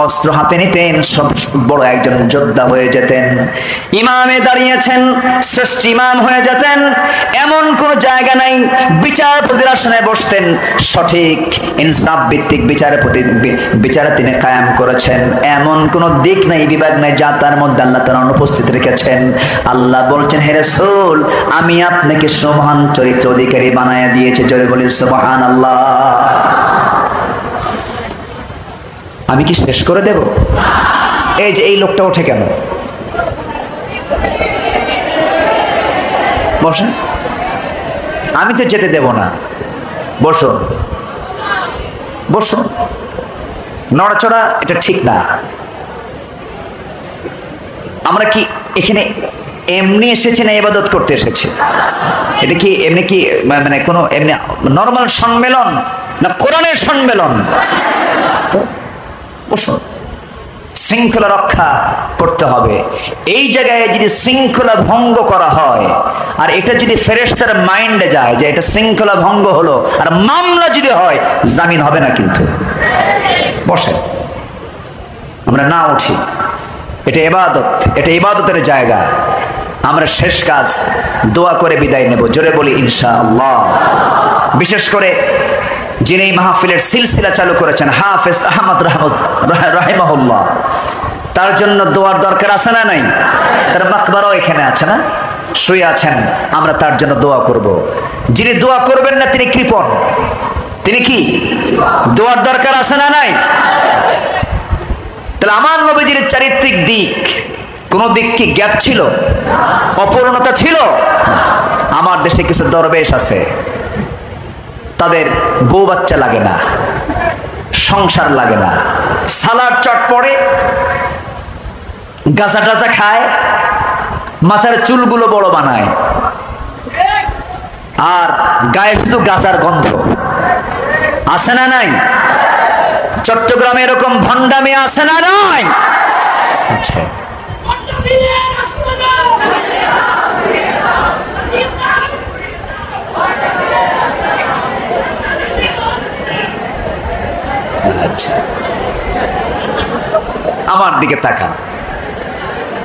অস্ত্র হাতে নিতেন, সব বড় একজন যোদ্ধা হয়ে যেতেন, ইমামে দাঁড়িয়েছেন, শ্রেষ্ঠ ইমাম হয়ে যেতেন। এমন কোন জায়গা নাই, বিচারপতির আসনে বসতেন, সঠিক ইনসাফ ভিত্তিক বিচার তিনি কায়েম করেছেন। এমন কোন দিক নাই, বিভাগ নাই যা তার মধ্যে আল্লাহ তাআলা অনুপস্থিত রেখেছেন। আল্লাহ বলছেন, হে রাসূল, আমি আপনাকে সুবহান চরিত্র অধিকারী বানায়া দিয়েছি। জোরে বলি সুবহানাল্লাহ। আমি কি শেষ করে দেব? এই যে এই লোকটা ওঠে কেন? বসেন, আমি তো যেতে দেব না। বসো বসো, নড়াচড়া এটা ঠিক না। আমরা কি এখানে এমনি এসেছি না ইবাদত করতে এসেছি? এটা কি এমনি কি মানে কোনো এমনি নরমাল সম্মেলন না কোরআনের সম্মেলন? তো বসো, শৃঙ্খলা রক্ষা করতে হবে। এই জায়গায় যদি শৃঙ্খলা ভঙ্গ করা হয়, আর এটা যদি ফেরেশতার মাইন্ডে যায় যে এটা শৃঙ্খলা ভঙ্গ হলো, আর মামলা যদি হয়, জামিন হবে না। কিন্তু বসে, আমরা না উঠি, এটা ইবাদত, এটা ইবাদতের জায়গা। আমরা শেষ কাজ দোয়া করে বিদায় নেব। জোরে বলি ইনশাআল্লাহ। বিশেষ করে যিনি মাহফিলের সিলসিলা চালু করেছেন হাফেজ আহমদ রাহিমাহুল্লাহ, তার জন্য দোয়ার দরকার আছে না নাই? তার মাকবারাও এখানে আছে না, শুয়ে আছেন, আমরা তার জন্য দোয়া করব। যিনি দোয়া করবেন না তিনি কৃপণ। তিনি কি? দোয়ার দরকার আছে না নাই? তাহলে আমার নবীজির চারিত্রিক দিক, কোন দিক কি গ্যাপ ছিল, অপূর্ণতা ছিল? আমার দেশে কিছু দরবেশ আছে, তাদের বউ বাচ্চা লাগে না, সংসার লাগে না, সালাদ চট পড়ে, গাঁজা টাজা খায়, মাথার চুলগুলো বড় বানায়, আর গায়ে শুধু গাঁজার গন্ধ। আছে না নাই? চট্টগ্রামে এরকম ভণ্ডামি আছে না নাই? আচ্ছা, আচ্ছা, আমার দিকে তাকান।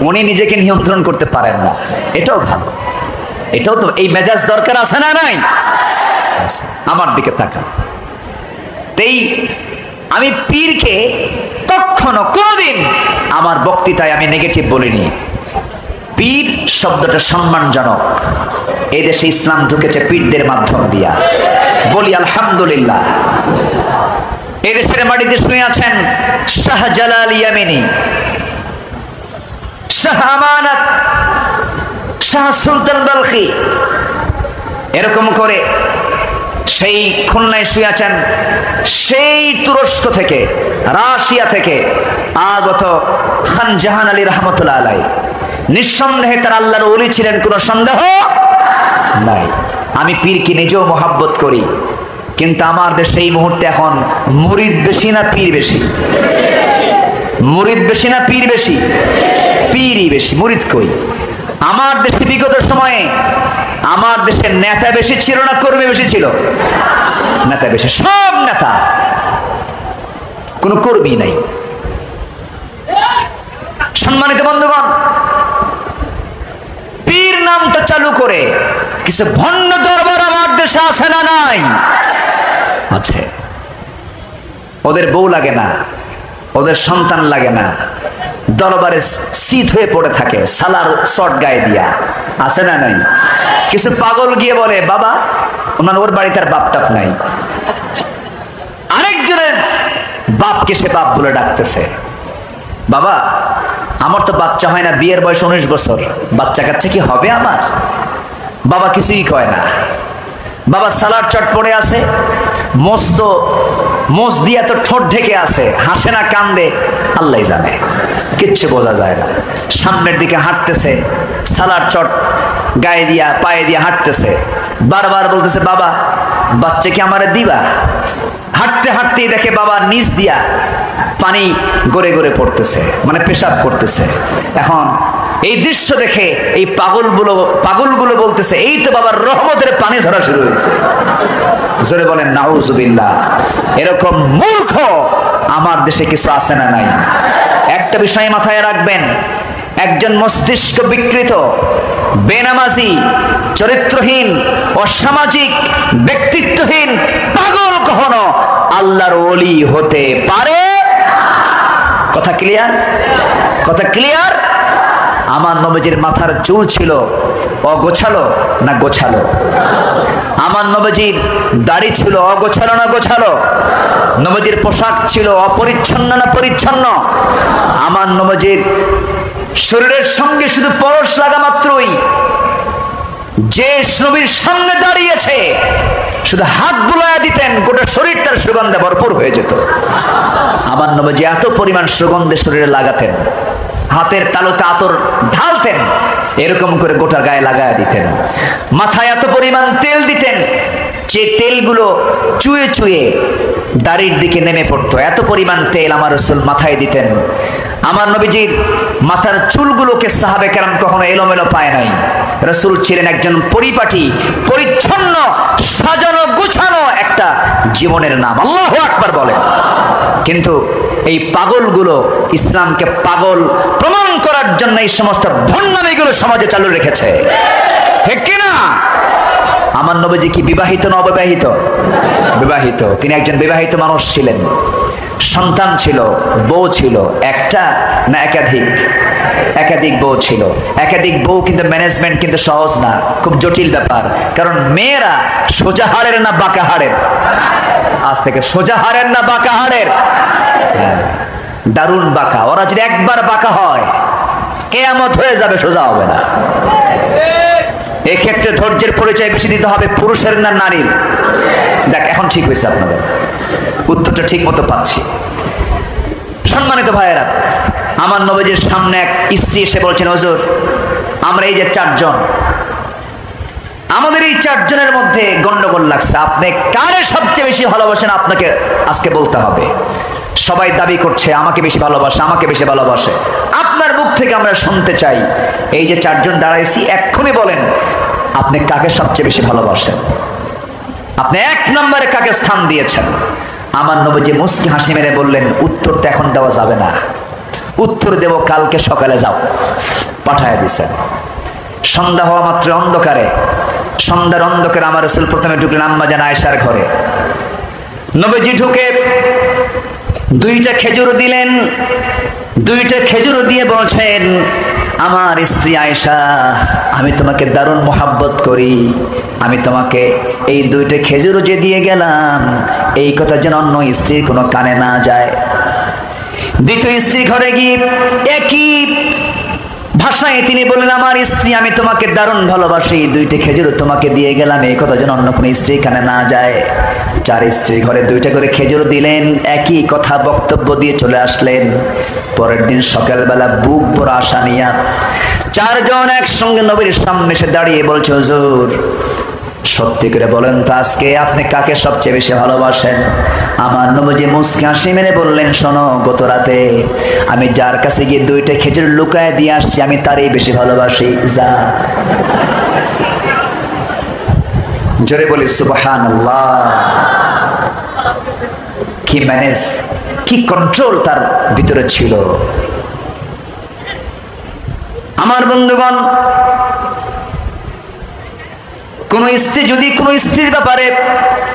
উনি নিজেকে নিয়ন্ত্রণ করতে পারেন না, এটাও ভালো। এটাও তো এই মেজাজ দরকার আছে না নাই? আমার দিকে তাকান। তাই আমি পীরকে কখনো কোনোদিন আমার বক্তৃতায় আমি নেগেটিভ বলিনি। পীর শব্দটা সম্মানজনক। এই দেশে ইসলাম ঢুকেছে পীরদের মাধ্যম দিয়া, বলি আলহামদুলিল্লাহ। এই দেশের মাটিতে শুয়ে আছেন শাহজালাল ইয়ামিনী, শাহ আমানত, শাহ সুলতান বালখি, এরকম করে সেই খুলনায় শুয়ে আছেন সেই তুরস্ক থেকে, রাশিয়া থেকে আগত খান জাহান আলী রহমতুল্লাহ আলাই। নিঃসন্দেহে তার আল্লাহর ওলি ছিলেন, কোনো সন্দেহ নাই। আমি পীরকে নিজেও মহাব্বত করি, কিন্তু আমার দেশে এই মুহূর্তে এখন মুরিদ বেশি না পীর বেশি? মুরিদ বেশি না পীর বেশি? পীরই বেশি, মুরিদ কই? আমার দেশে বিগত সময়ে আমার দেশের নেতা বেশি ছিল না কর্মী বেশি ছিল? নেতা বেশি, সব নেতা, কোনো কর্মী নাই। সম্মানিত বন্ধুগণ, পীর নামটা চালু করে কিছু ভণ্ড দরবার আমার দেশে আছে না নাই? আছে। ওদের বউ লাগে না, ওদের সন্তান লাগে না, দরবারে শীত হয়ে পড়ে থাকে সালার শর্ট গায়ে দিয়া। আছে না নাই? কিছু পাগল গিয়ে বলে, বাবা ওর বাড়িতে আর বাপ টাপ নাই। আরেকজনের বাপকে সে বাপ বলে ডাকতেছে। বাবা আমার তো বাচ্চা হয় না, বিয়ের বয়স 19 বছর, বাচ্চা কাচ্চা কি হবে আমার? বাবা কিছুই কয় না। বাবা সালার চট পড়ে আছে, মোষ দিয়া তো ঠোঁট ঢেকে আছে, হাসে না কান্দে আল্লাহ জানে, কিচ্ছু বোঝা যায় না। সামনের দিকে হাঁটতেছে, সালার চট গায়ে দিয়া পায়ে দিয়া হাঁটতেছে, বারবার বলতেছে, বাবা বাচ্চা কি আমারে দিবা? হাঁটতে হাঁটতেই দেখে বাবা নিচ দিয়া পানি গড়ে গড়ে পড়তেছে, মানে পেশাব করতেছে। এখন এই দৃশ্য দেখে এই পাগলগুলো বলতেছে, এই তো বাবার রহমতের পানি ঝরা শুরু হয়েছে। জোরে বলেন নাউজুবিল্লাহ। এরকম মূর্খ আমার দেশে কিছু আছে না নাই? একটা বিষয় মাথায় রাখবেন, একজন মস্তিষ্ক বিকৃত, বেনামাজি, চরিত্রহীন, অসামাজিক, ব্যক্তিত্বহীন পাগল কখনো আল্লাহর ওলি হতে পারে? কথা ক্লিয়ার? কথা ক্লিয়ার? আমার নবীজির মাথার চুল ছিল অগোছালো না গোছালো? আমার নবীজির দাড়ি ছিল অগোছালো না গোছালো? নবীজির পোশাক ছিল অপরিচ্ছন্ন না পরিচ্ছন্ন? আমার নবীজির শরীরের সঙ্গে শুধু পরশ লাগা মাত্রই যে নবীর সামনে দাঁড়িয়েছে শুধু হাত বুলায়া দিতেন, গোটা শরীর তার সুগন্ধে ভরপুর হয়ে যেত। আমার নবীজি এত পরিমাণ সুগন্ধে শরীরে লাগাতেন, হাতের তালুতে আতর ঢালতেন, এরকম করে গোটা গায়ে লাগায়া দিতেন। মাথায় এত পরিমাণ তেল দিতেন যে তেলগুলো চুয়ে চুয়ে দাড়ির দিকে নেমে পড়তো। এত পরিমাণ তেল আমার রাসূল মাথায় দিতেন। আমার নবীজির মাথার চুলগুলোকে সাহাবে কেরাম কখনো এলোমেলো পায় নাই। রাসূল ছিলেন একজন পরিপাটি, পরিচ্ছন্ন, সাজানো গুছানো একটা জীবনের নাম। আল্লাহু আকবার বলেন। কিন্তু এই পাগলগুলো ইসলামকে পাগল প্রমাণ করার জন্য এই সমস্ত ভণ্ডামিগুলো সমাজে চালু রেখেছে, ঠিক কিনা? আমার নবীজি কি বিবাহিত না অবিবাহিত? বিবাহিত। তিনি একজন বিবাহিত মানুষ ছিলেন। সন্তান ছিল, বউ ছিল। একটা না একাধিক? একাধিক বউ ছিল। একাধিক বউ কিন্তু ম্যানেজমেন্ট কিন্তু সহজ না, খুব জটিল ব্যাপার। কারণ মেয়েরা সোজা হাড়ের না বাঁকা হাড়ের? আজ থেকে সোজা হাড়ের না বাঁকা হাড়ের? দারুণ বাঁকা। ওরা যদি একবার বাঁকা হয় কিয়ামত হয়ে যাবে, সোজা হবে না। এক্ষেত্রে ধৈর্যের পরিচয় বেশি দিতে হবে পুরুষের না নারীর? দেখ এখন ঠিক হয়েছে, আপনাদের উত্তরটা ঠিক মতো পাচ্ছি। সম্মানিত ভাইয়েরা, আমার নবীজির সামনে এক স্ত্রী এসে বলছেন, হুজুর আমরা এই যে চারজন, আমাদের এই চারজনের মধ্যে গন্ডগোল লাগছে, আপনি কারে সবচেয়ে বেশি ভালোবাসেন আপনাকে আজকে বলতে হবে। সবাই দাবি করছে আমাকে বেশি ভালোবাসে, আমাকে বেশি ভালোবাসে। আপনার মুখ থেকে আমরা শুনতে চাই, এই যে চারজন দাঁড়াইছি এক্ষুনি বলেন আপনি কাকে সবচেয়ে বেশি ভালোবাসেন, আপনি এক নম্বরে কাকে স্থান দিয়েছেন? আমার নবীজি মুস্কি হাসি মেরে বললেন, উত্তর তো এখন দেওয়া যাবে না, উত্তর দেব কালকে সকালে, যাও। পাঠায় দিছেন। সন্ধ্যা হওয়া মাত্র অন্ধকারে, সন্ধ্যার অন্ধকারে আমার রাসূল প্রথমে ঢুকলেন আম্মা জান আয়েশার ঘরে। নবীজি ঢুকে দুইটা খেজুর দিলেন। দুইটা খেজুর দিয়ে বলছেন, আমার স্ত্রী আয়েশা, আমি তোমাকে দারুণ মোহাব্বত করি, আমি তোমাকে এই দুইটা খেজুর যে দিয়ে গেলাম এই কথা যেন অন্য স্ত্রীর কোনো কানে না যায়। দ্বিতীয় স্ত্রী ঘরে গিয়ে একই ভাষায় তিনি বললেন, আমার স্ত্রী আমি তোমাকে দারুণ ভালোবাসি, দুইটা খেজুর তোমাকে দিয়ে গেলাম এই কথা যেন অন্য কোনো স্ত্রী কানে না যায়। চার স্ত্রী ঘরে দুইটা করে খেজুর দিলেন, একই কথা বক্তব্য দিয়ে চলে আসলেন। পরের দিন সকালবেলা বুক ভরা আশা নিয়া চারজন একসঙ্গে নবীর সামনে এসে দাঁড়িয়ে বলছে, হুজুর সত্যি করে বলেন তো আজকে আপনি কাকে সবচেয়ে বেশি ভালোবাসেন? আমার নবীজি মুস্কি হাসি মেরে বললেন, শোনো, গত রাতে আমি যার কাছে গিয়ে দুইটা খেজুর লুকায় দিয়ে আসছি আমি তারই বেশি ভালোবাসি। যা। জোরে বলি সুবহানাল্লাহ। কি ম্যানেজ, কি কন্ট্রোল তার ভিতরে ছিল। আমার বন্ধুগণ, কোন স্ত্রী যদি কোন স্ত্রীর ব্যাপারে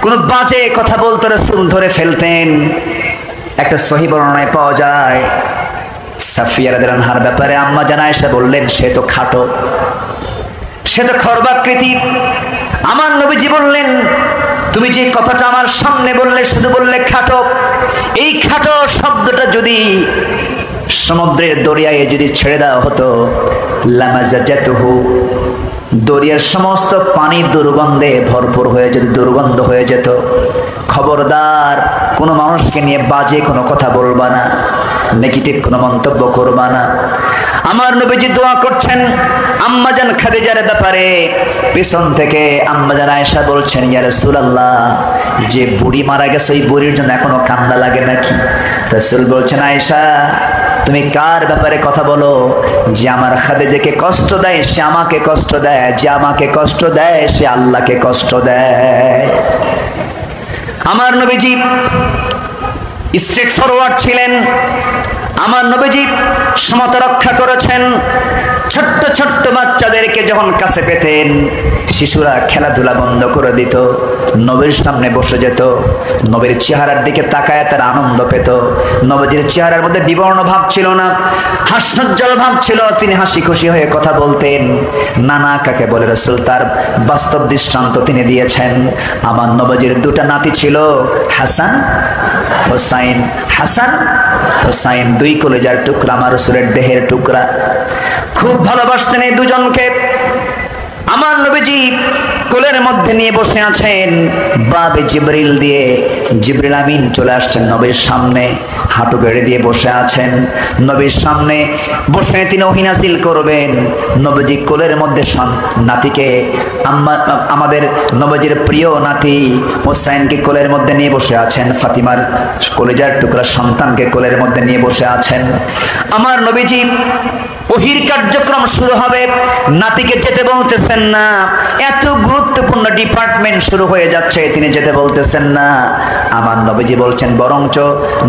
কোন বাজে কথা বলতো রাসূল ধরে ফেলতেন। একটা সহিহ বর্ণনায় পাওয়া যায়, সাফিয়া রাদিয়াল্লাহু আনহার ব্যাপারে আম্মা জান আয়েশা বললেন, সে তো খাটো, সে তো খর্বাকৃতি। আমার নবীজি বললেন, তুমি যে কথাটা আমার সামনে বললে, শুধু বললে খাটো, এই খাটো শব্দটা যদি সমুদ্রের দরিয়ায় যদি ছেড়ে দেওয়া হতো, লামাজাজাতুহু, দরিয়ার সমস্ত পানি দুর্গন্ধে ভরপুর হয়ে যেত, দুর্গন্ধ হয়ে যেত। খবরদার কোনো মানুষকে নিয়ে বাজে কোনো কথা বলবা না, নেগেটিভ কোনো মন্তব্য করবা না। আমার নবীজি দোয়া করছেন আম্মাজান খাদিজার ব্যাপারে। পিছন থেকে আম্মাজান আয়েশা বলছেন, ইয়া রাসূলুল্লাহ, যে বুড়ি মারা গেছে ওই বুড়ির জন্য এখনো কান্না লাগে নাকি? রাসূল বলছেন, আয়েশা তুমি কার ব্যাপারে কথা বলো? যে আমার খাদিজাকে কষ্ট দেয় সে আমাকে কষ্ট দেয়, যে আমাকে কষ্ট দেয় সে আল্লাহকে কষ্ট দেয়। আমার নবীজি স্ট্রেট ফরওয়ার্ড ছিলেন। আমার নবীজি সমতা রক্ষা করেছেন। ছোট্ট ছোট্ট বাচ্চাদেরকে যখন কাছে পেতেন, শিশুরা খেলাধুলা বন্ধ করে দিত, নবীর সামনে বসে যেত, নবীর চেহারার দিকে তাকায় তারা আনন্দ পেত। নবীজির চেহারার মধ্যে বিবর্ণ ভাব ছিল না, হাস্যোজ্জ্বল ভাব ছিল। তিনি হাসি খুশি হয়ে কথা বলতেন। নানা কাকে বলে রাসূল তার বাস্তব দৃষ্টান্ত তিনি দিয়েছেন। আমার নবীজির দুটা নাতি ছিল, হাসান হোসাইন। হাসান হোসাইন দুই কলিজার টুকরা, আমার রাসূলের দেহের টুকরা। খুব ভালোবাসতেন এই দুজনকে। আমার নবীজি কোলের মধ্যে নিয়ে বসে আছেন, বাবে জিবরিল দিয়ে জিবরিল আমিন চলে আসছেন নবীর সামনে, হাঁটু গেড়ে দিয়ে বসে আছেন। নবীর সামনে বসে তিনি ওহী নাযিল করবেন। নবীজি কোলের মধ্যে নাতিকে, আমাদের নবীজির প্রিয় নাতি হোসাইনকে কোলের মধ্যে নিয়ে বসে আছেন, ফাতিমার কলিজার টুকরা সন্তানকে কোলের মধ্যে নিয়ে বসে আছেন। আমার নবীজি ওহীর কার্যক্রম শুরু হবে, নাতিকে যেতে বলতেছেন না। এত গুরুত্বপূর্ণ ডিপার্টমেন্ট শুরু হয়ে যাচ্ছে, তিনি যেতে বলতেছেন না। আমার নবীজি বলছেন, বরঞ্চ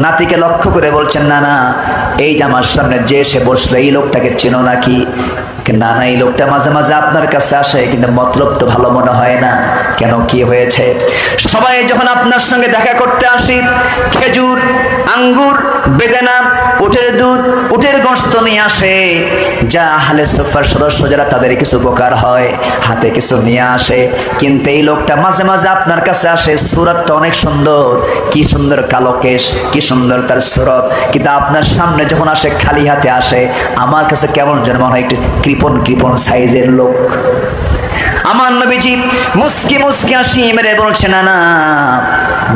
নাতিকে লক্ষ্য করে বলছেন, না না, এই যে আমার সামনে যে এসে বসলো, এই লোকটাকে চেনো নাকি? না না, এই লোকটা মাঝে মাঝে আপনার কাছে আসে, কিন্তু মতলব তো ভালো মনে হয় না। কেন, কি হয়েছে? সবাই যখন আপনার সঙ্গে দেখা করতে আসি, খেজুর, আঙ্গুর, বেদানা, উটের দুধ, উটের গোশত নিয়ে আসে, যা আহলে সুফার সদস্য যারা তাদের কিছু উপকার হয়, হাতে কিছু নিয়ে আসে। কিন্তু এই লোকটা মাঝে মাঝে আপনার কাছে আসে, সুরতটা অনেক সুন্দর, কি সুন্দর কালো কেশ, কি সুন্দর তার সুরত, কিন্তু আপনার সামনে যখন আসে খালি হাতে আসে, আমার কাছে কেমন যেন মনে হয় একটু কৃপণ কৃপণ সাইজের লোক। আমার নবীজি মুস্কি মুস্কি হাসি মেরে বলছে, না না,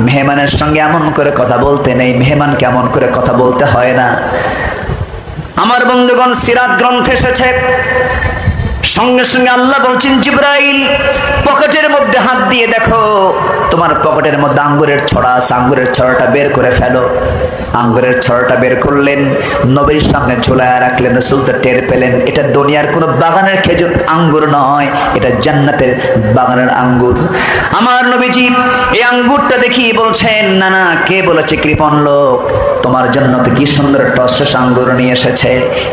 মেহমানের সঙ্গে এমন করে কথা বলতে নেই, মেহমানকে এমন করে কথা বলতে হয় না। আমার বন্ধুগণ, সিরাত গ্রন্থে এসেছে, সঙ্গে সঙ্গে আল্লাহ বলছেন, জিবরাইল পকেটের মধ্যে হাত দিয়ে দেখো, তোমার পকেটের মধ্যে আঙ্গুরের ছড়া আছে, আঙ্গুরের ছড়াটা বের করে ফেলো। আঙ্গুরের ছড়াটা বের করলেন, নবীর সামনে ঝুলায় রাখলেন। রাসূল তো টের পেলেন, এটা দুনিয়ার কোনো বাগানের খেজুর আঙ্গুর নয়, এটা জান্নাতের বাগানের আঙ্গুর। আমার নবীজি এই আঙ্গুরটা দেখিয়ে বলছেন, না না, কে বলেছে কৃপণ লোক, তোমার জন্য তো কি সুন্দর টসটস আঙ্গুর নিয়ে এসেছে।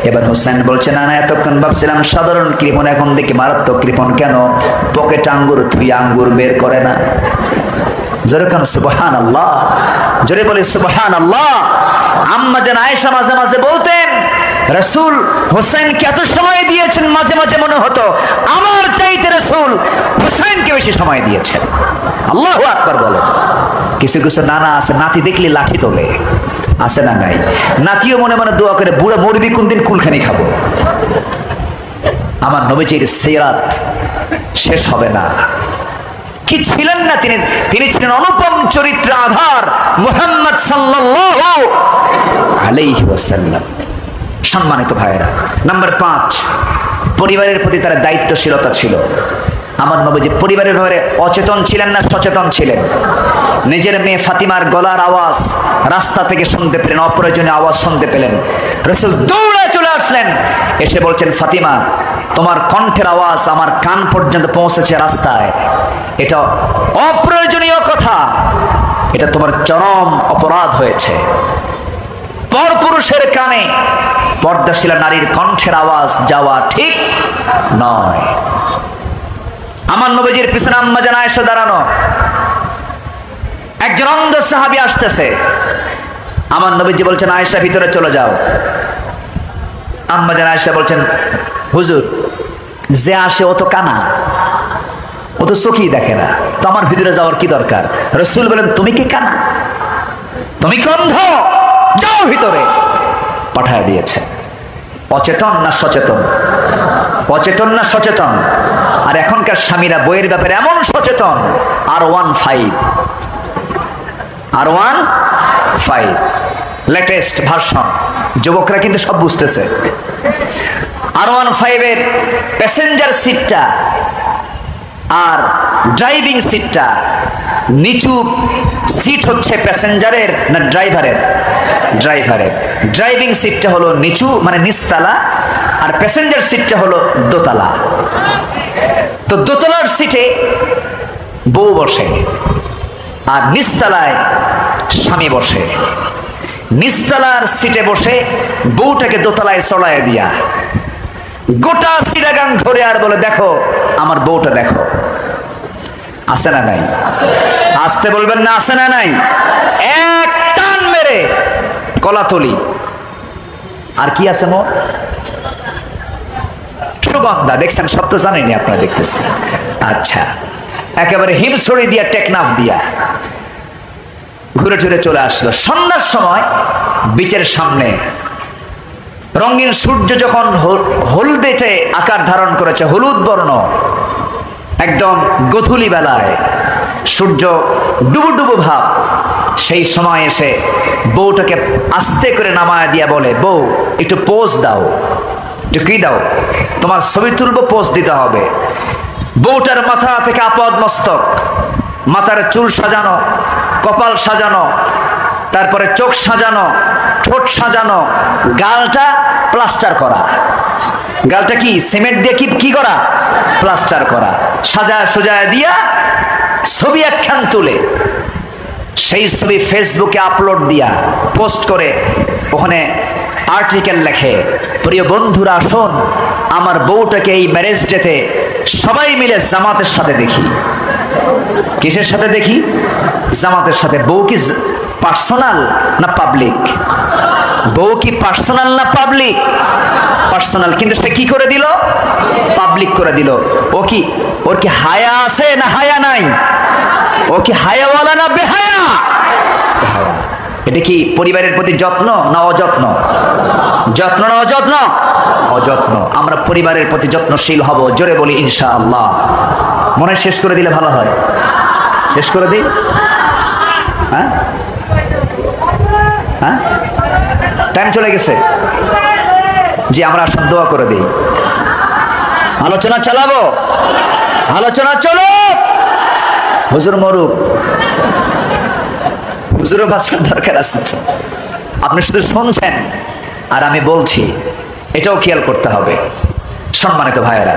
এবার হোসেন বলছে, না না, এতক্ষণ ভাবছিলাম সাধারণ কৃপণ, এখন দেখি মারাত্মক কৃপণ। কেন? পকেট আঙ্গুর তুই আঙ্গুর বের করে না। জোরে কান সুবহানাল্লাহ, জোরে বলি সুবহানাল্লাহ। আম্মা জান আয়েশা মাঝে মাঝে বলতেন, রাসূল হোসেনকে এত সময় দিয়েছেন, মাঝে মাঝে মনে হতো আমার চাইতে রাসূল হোসেনকে বেশি সময় দিয়েছেন। আল্লাহু আকবার বলে। কিছু কিছু নানা আছে, নাতি দেখলে লাঠি তোলে, আছে না নাই? নাতিও মনে মনে দোয়া করে, বুড়া মরবি কোনদিন, কুলখানি খাবো। আমার নবীজির সিরাত শেষ হবে না। কি ছিলেন না তিনি? তিনি ছিলেন অনুপম চরিত্র আধার মুহাম্মদ সাল্লাল্লাহু আলাইহি ওয়াসাল্লাম। সম্মানিত ভাইয়েরা, নাম্বার 5, পরিবারের প্রতি তার দায়িত্বশীলতা ছিল। আমার নবীজি পরিবারের ব্যাপারে অচেতন ছিলেন না, সচেতন ছিলেন। নিজের মেয়ে ফাতিমার গলার আওয়াজ রাস্তা থেকে শুনতে পেলেন, অপ্রয়োজনীয় আওয়াজ শুনতে পেলেন। রাসূল দৌড়ে চলে আসলেন, এসে বলছেন, ফাতিমা, তোমার কণ্ঠের আওয়াজ আমার কান পর্যন্ত পৌঁছেছে রাস্তায়, এটা অপ্রয়োজনীয় কথা, এটা তোমার চরম অপরাধ হয়েছে। পরপুরুষের কানে পর্দাশীলা নারীর কণ্ঠের আওয়াজ যাওয়া ঠিক নয়। আমার নবীজির পিছনে আম্মা জান আয়েশা দাঁড়ানো, একজন অন্ধ সাহাবী আসতেছে। আমার নবীজি বলছেন, আয়েশা ভিতরে চলে যাও। আম্মা জান আয়েশা বলছেন, হুজুর, যে আসে ও তো কানা, ও তো চোখই দেখে না, তো আমার ভিতরে যাওয়ার কি দরকার? রাসূল বলেন, তুমি কি কানা? তুমি কি অন্ধ? যাও ভিতরে। পাঠায় দিয়েছে। অচেতন না সচেতন? অচেতন না সচেতন? আর এখনকার স্বামীরা বইয়ের ব্যাপারে এমন সচেতন, R15 লেটেস্ট ভার্সন। যুবকরা কিন্তু সব বুঝতেছে। R15 এর প্যাসেঞ্জার সিটটা আর ড্রাইভিং সিটটা, নিচু সিট হচ্ছে প্যাসেঞ্জারের না ড্রাইভারের? ড্রাইভারের। ড্রাইভিং সিটটা হলো নিচু, মানে নিচতলা, আর প্যাসেঞ্জার সিটটা হলো দোতলা। তো দোতলার সিটে বউ বসে আর নিচতলায় স্বামী বসে। নিচতলার সিটে বসে বউটাকে দোতলায় চড়ায় দিয়া গোটা চিটাগাং ধরে আর বলে, দেখো আমার বউটা দেখো। আছে না নাই? আসতে বলবেন না, আছে না নাই? এক টান মেরে কলাতলি। আর কি আছে মোর? সুগন্ধা। দেখছেন, সব তো জানেনি, আপনারা দেখতেছেন। আচ্ছা, একেবারে হিমছড়ি দিয়া টেকনাফ দিয়া ঘুরে ঘুরে চলে আসলো। সন্ধ্যার সময় বিচের সামনে রঙিন সূর্য যখন হলদেটে আকার ধারণ করেছে, হলুদ বর্ণ, একদম গধূলি বেলায় সূর্য ডুবু ডুবু ভাব, সেই সময় এসে বউটাকে আস্তে করে নামায় দিয়া বলে, বউ একটু পোজ দাও। একটু কি দাও? তোমার ছবি তুলবো, পোজ দিতে হবে। বউটার মাথা থেকে আপদ মস্তক, মাথার চুল সাজানো, কপাল সাজানো, তারপরে চোখ সাজানো, ঠোঁট সাজানো, গালটা প্লাস্টার করা। গালটা কি সিমেন্ট দিয়ে কি করা? প্লাস্টার করা। সাজা সোজায় দিয়া ছবি একখান তুলে সেই ছবি ফেসবুকে আপলোড দিয়া পোস্ট করে ওখানে আর্টিকেল লেখে, প্রিয় বন্ধুরা আসুন আমার বউটাকে এই ম্যারেজ ডেতে সবাই মিলে জামাতের সাথে দেখি। কিসের সাথে দেখি? জামাতের সাথে। বউ কি পার্সোনাল না পাবলিক? বউ কি পার্সোনাল না পাবলিক? পার্সোনাল, কিন্তু সে কি করে দিল? পাবলিক করে দিল। ও কি, ওর কি হায়া আছে না হায়া নাই? ও কি হায়াওয়ালা না বেহায়া? এটা কি পরিবারের প্রতি যত্ন না অযত্ন? যত্ন না অযত্ন? অযত্ন। আমরা পরিবারের প্রতি যত্নশীল হব, জোরে বলি ইনশাআল্লাহ। মনে শেষ করে দিলে ভালো হয়। শেষ করে দিই? হ্যাঁ হ্যাঁ, টাইম চলে গেছে। জি, আমরা সব দোয়া করে দিই। আলোচনা চালাবো, আলোচনা চলো। হুজুর মরুক, হুজুরও বাঁচার দরকার আছে। আপনি শুধু শুনছেন আর আমি বলছি, এটাও খেয়াল করতে হবে। সম্মানিত ভাইয়েরা,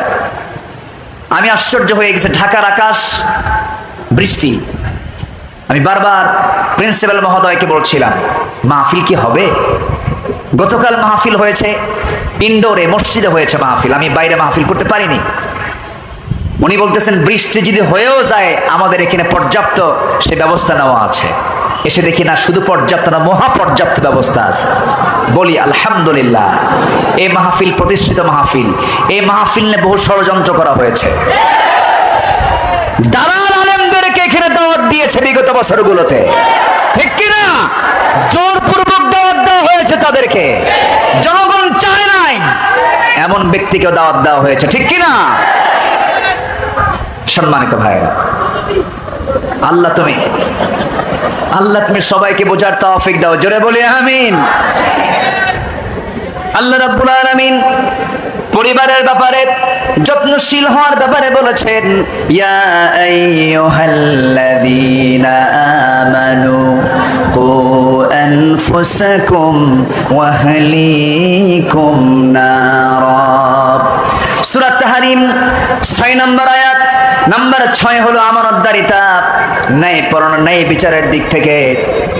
আমি আশ্চর্য হয়ে গেছে। ঢাকার আকাশ বৃষ্টি। আমি বারবার প্রিন্সিপাল মহোদয়কে বলছিলাম, মাহফিল কি হবে? গতকাল মাহফিল হয়েছে ইনডোরে, মসজিদে হয়েছে মাহফিল, আমি বাইরে মাহফিল করতে পারিনি। উনি বলতেছেন বৃষ্টি যদি হয়েও যায় আমাদের এখানে পর্যাপ্ত সে ব্যবস্থা নেওয়া আছে। এসে দেখি না, শুধু পর্যাপ্ত না, মহা পর্যাপ্ত ব্যবস্থা আছে। বলি আলহামদুলিল্লাহ। এই মাহফিল প্রতিষ্ঠিত মাহফিল। এই মাহফিল নিয়ে বহু ষড়যন্ত্র করা হয়েছে। দালাল আলেমদেরকে এখানে দাওয়াত দিয়েছে বিগত বছরগুলোতে, ঠিক কিনা? জোরপূর্বক দাওয়াত দেওয়া হয়েছে তাদেরকে। জনগণ চায় নাই এমন ব্যক্তিকেও দাওয়াত দেওয়া হয়েছে, ঠিক কিনা? সম্মানিত ভাইরা, আল্লাহ তুমি সবাইকে বোঝার তৌফিক দাও, জোরে বলি আমিন। আল্লাহ রাব্বুল আলামিন পরিবারের ব্যাপারে যত্নশীল হওয়ার ব্যাপারে বলেছেন, ইয়া আইয়ুহাল্লাযীনা আমানু কু আনফুসাকুম ওয়া আহলিকুম নারা। সূরা তাহরিম 6 নম্বর আয়াত। নাম্বার 6 হলো আমানতদারিতা। ন্যায় বিচারের দিক থেকে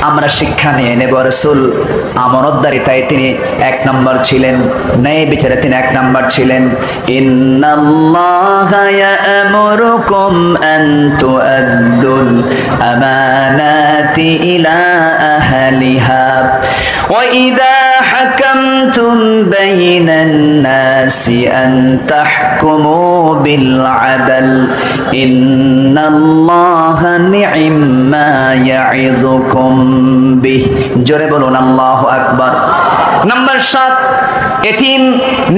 আমরা শিক্ষা নিয়ে নেব। রাসূল আমানতদারিতায় তিনি 1 নম্বর ছিলেন, ন্যায় বিচারে তিনি 1 নম্বর ছিলেন। ইন্নাল্লাহা ইয়া'মুরুকুম আন তু'আদ্দুল আমানাতি ইলা আহলিহা ওয়া ইযা হাকামতুম বাইনান নাসি আন তাহকুমু বিল আদল ইন্নাল্লাহা নি'মা ইয়া'ইযুকুম বিহি। জোরে বলুন আল্লাহু আকবার। নাম্বার 7, এতিম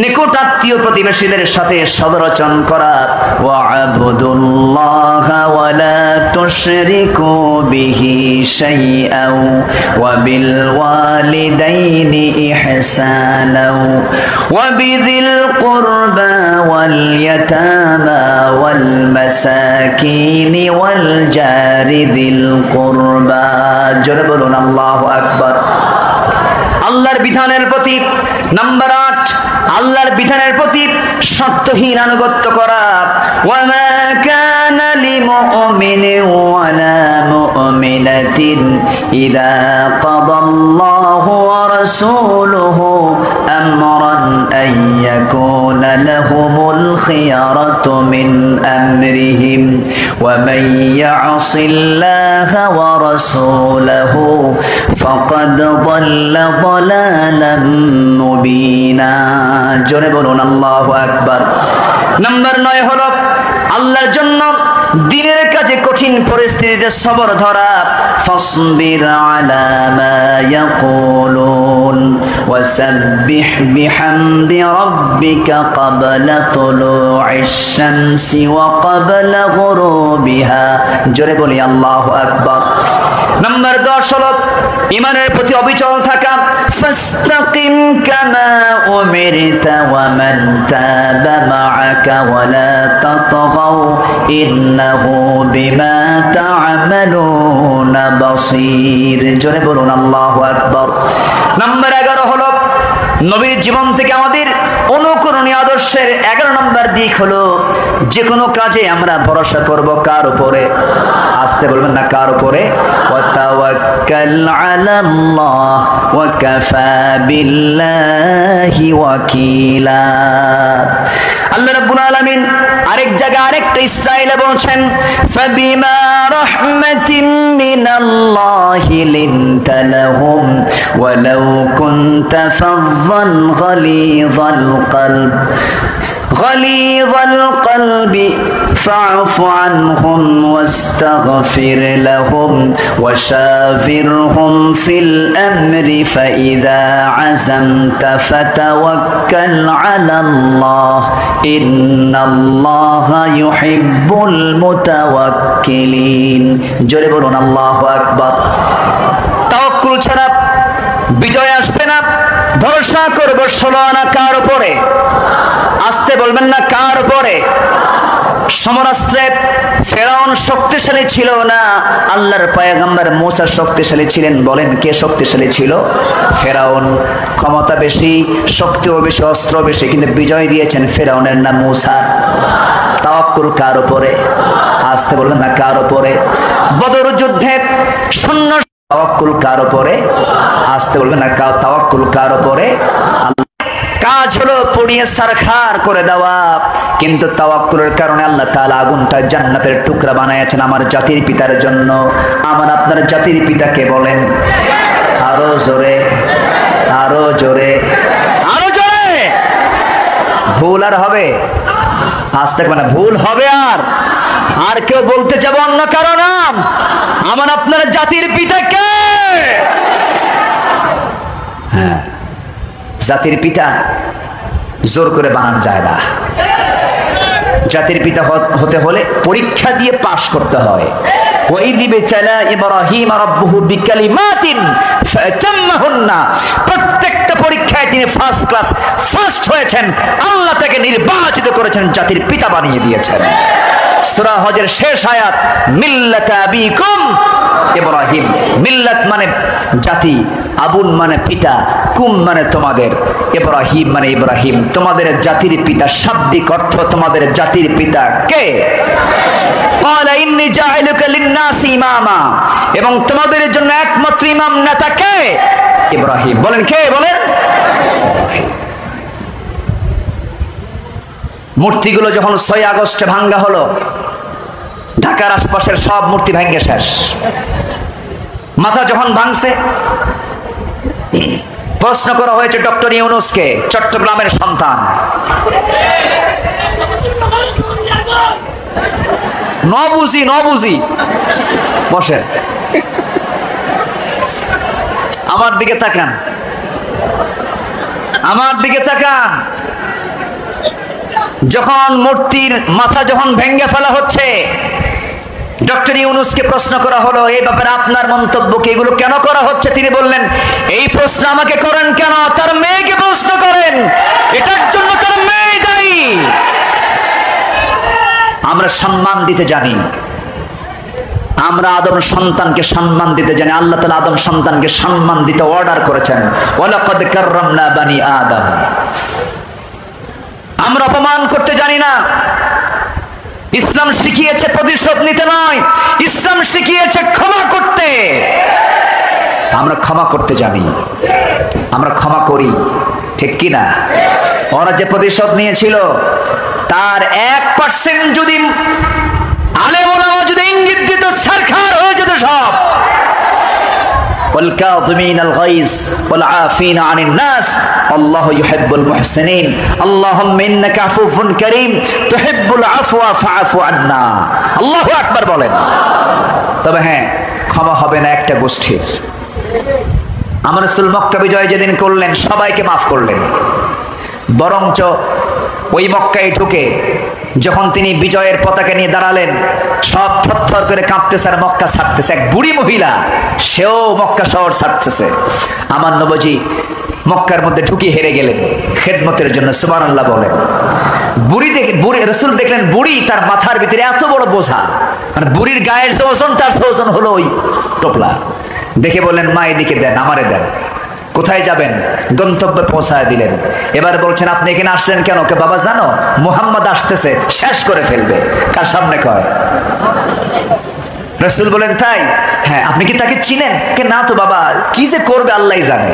নিকট আত্মীয় প্রতিবেশীদের সাথে সদাচরণ করা। ওয়া'বুদুল্লাহা ওয়া লা তুশরিকু বিহি শাইআন ওয়া বিল ওয়ালিদাইনি ইহসানা ওয়া বিযিল কুরবা ওয়াল ইয়াতামা ওয়াল মাসাকিন ওয়াল জারি যিল কুরবা। জোরে বলুন আল্লাহু আকবার। আল্লাহর বিধানের প্রতি নাম্বার 8, আল্লাহর বিধানের প্রতি শর্তহীন আনুগত্য করা। ওয়া মা কানা لمؤمن ولا مؤمنة إذا قضى الله ورسوله أمرا أن يكون لهم الخيرة من أمرهم ومن يعص الله ورسوله فقد ضل ضلالا مبينا জোরে বলুন আল্লাহু আকবার। নাম্বার 9 হলো আল্লাহর জন্য দিনের কাজে কঠিন পরিস্থিতিতে সবর ধরা। ফাসবির আলা মা ইয়াকুলুন ওয়াসাব্বিহ বিহামদি রাব্বিকা ক্বাবলা তুলুইশ শামসি ওয়া ক্বাবলা গুরুবিহা। জোরে বলি আল্লাহু আকবার। নাম্বার 10 হলো ঈমানের প্রতি অবিচল থাকা। ফাস্তাকিম কামা উমিরতা ওয়া মান তাবা মাআকা ওয়া লা তাতগাও ইন্নাহু বিমা তা'মালুনা বাসীর। জোরে বলুন আল্লাহু আকবার। নাম্বার 11 হলো নবীর জীবন থেকে আমাদের অনুকরণীয় আদর্শের 11 নম্বর দিক হলো যে কোনো কাজে আমরা ভরসা করব কার উপরে? আসতে বলবেন না, কার উপরে? ওয়াতাওয়াক্কাল আলাল্লাহ ওয়া কাফা বিল্লাহি ওয়াকিলা। আল্লাহ রাব্বুল আলামিন আরেক জায়গায় আরেকটা স্টাইলে বলছেন ফাবিমা রাহমাতিন মিনাল্লাহি লিনতা লাহুম ওয়ালাউ কুনতা ফাযযান غليظ القلب فاعف عنهم واستغفر لهم وشاورهم في الأمر فإذا عزمت فتوكل على الله إن الله يحب المتوكلين জোরে বলুন আল্লাহু আকবার। তাওয়াক্কুল ছাড়া বিজয় আসবে না। ভরসা করব ষোলআনা কার উপরে? আসতে বলবেন না, কার উপরে? সমরাস্ত্রে ফেরাউন শক্তিশালী ছিল না, আল্লাহর পয়গম্বর মুসা শক্তিশালী ছিলেন। বলেন কে শক্তিশালী ছিল? ফেরাউন। ক্ষমতা বেশি, শক্তিও বেশি, অস্ত্র বেশি, কিন্তু বিজয় দিয়েছেন ফেরাউনের নাম মুসা। তাওয়াক্কুল কার উপরে? আসতে বলবেন না, কার উপরে? বদর যুদ্ধে সৈন্য তাওয়াক্কুল কার উপরে? আসতে বলবেন না, তাওয়াক্কুল কার উপরে? কাজ হলো পুড়িয়ে সারখার করে দেওয়া, কিন্তু তাওয়াক্কুলের কারণে আল্লাহ তাআলা আগুনটা জান্নাতের টুকরা বানায়াছেন আমার জাতির পিতার জন্য। আমার আপনার জাতির পিতাকে বলেন আরো জোরে, আরো জোরে, আরো জোরে। ভুল আর হবে? আসতে মানে ভুল হবে আর কেউ বলতে যাবো অন্য কারো নাম। আমার আপনার জাতির পিতাকে, হ্যাঁ, জাতির পিতা জোর করে বানানো যায় না। জাতির পিতা হতে হলে পরীক্ষা দিয়ে পাশ করতে হয়। وَإِذِ ابْتَلَى إِبْرَاهِيمَ رَبُّهُ بِكَلِمَاتٍ فَأَتَمَّهُنَّ। প্রত্যেকটা পরীক্ষায় তিনি ফার্স্ট ক্লাস ফার্স্ট হয়েছেন। আল্লাহ তাকে নির্বাচিত করেছেন, জাতির পিতা বানিয়ে দিয়েছেন। সূরা হজের শেষ আয়াত মিল্লাতা আবিকুম ইব্রাহিম। মিল্লাত মানে জাতি, আবুন মানে পিতা, কুম মানে তোমাদের, ইব্রাহিম মানে ইব্রাহিম, তোমাদের জাতির পিতা। শাব্দিক অর্থ তোমাদের জাতির পিতা কে? ক্বালা ইন্নী জাইলুকা লিন-নাসি ইমামা। এবং তোমাদের জন্য একমাত্র ইমাম নেতা কে? ইব্রাহিম। বলেন কে? বলেন। মূর্তিগুলো যখন 6 আগস্টে ভাঙ্গা হলো, ঢাকার আশপাশের সব মূর্তি ভেঙে শেষ। মাথা যখন ভাঙছে, প্রশ্ন করা হয়েছে ডক্টর ইউনূসকে, চট্টগ্রামের সন্তান। নবুঝি বসে আমার দিকে তাকান, আমার দিকে তাকান। যখন মূর্তির মাথা যখন ভেঙে ফেলা হচ্ছে, ডক্টর ইউনূসকে প্রশ্ন করা হলো এই ব্যাপারে আপনার মন্তব্য কি, এগুলো কেন করা হচ্ছে? তিনি বললেন এই প্রশ্ন আমাকে করেন কেন, তার মেয়েকে প্রশ্ন করেন, এটার জন্য তার মেয়ে দায়ী। আমরা সম্মান দিতে জানি, আমরা আদম সন্তানকে সম্মান দিতে জানি। আল্লাহ তাআলা আদম সন্তানকে সম্মান দিতে অর্ডার করেছেন, ওয়ালাকাদ কাররামনা বানি আদম। আমরা অপমান করতে জানি না। ইসলাম শিখিয়েছে প্রতিশোধ নিতে নয়, ইসলাম শিখিয়েছে ক্ষমা করতে। আমরা ক্ষমা করতে জানি, আমরা ক্ষমা করি, ঠিক কি না? ওরা যে প্রতিশোধ নিয়েছিল তার 1% যদি আলেম ওলামা যদি ইঙ্গিত দিত, সরকার হয়ে যেত সব। والكاظمين الغيظ والعافين عن الناس والله يحب المحسنين اللهم انك عفو كريم تحب العفو فاعف عنا। আল্লাহু আকবার বলেন। তবে হ্যাঁ, ক্ষমা হবে না একটা গোষ্ঠীর। আমার রাসূল মক্কা বিজয় যেদিন করলেন সবাইকে মাফ করলেন, বরঞ্চ ওই মক্কায় ঢুকে যখন তিনি বিজয়ের পতাকা নিয়ে দাঁড়ালেন, সব থরথর করে কাঁপতেছে আর মক্কা ছাড়তেছে। এক বুড়ি মহিলা, সেও মক্কা শহর ছাড়তেছে। আমার নবীজি মক্কার মধ্যে ঢুকে হেরে গেলেন খেদমতের জন্য, সুবহানাল্লাহ বলেন। বুড়ি রাসূল দেখলেন বুড়ি, তার মাথার ভিতরে এত বড় বোঝা, মানে বুড়ির গায়ের যে ওজন তার ওজন হলো ওই টোপলা। দেখে বললেন, মা এদিকে দেন, আমারে দেন। কোথায় যাবেন? গন্তব্যে পৌঁছায় দিলেন। এবার বলছেন, আপনি এখানে আসলেন কেন? কে বাবা জানো, মুহাম্মদ আসতেছে, শেষ করে ফেলবে। কার সামনে কয়? রাসূল বলেন, তাই? হ্যাঁ। আপনি কি তাকে চিনেন? কে না তো বাবা, কি যে করবে আল্লাহই জানে।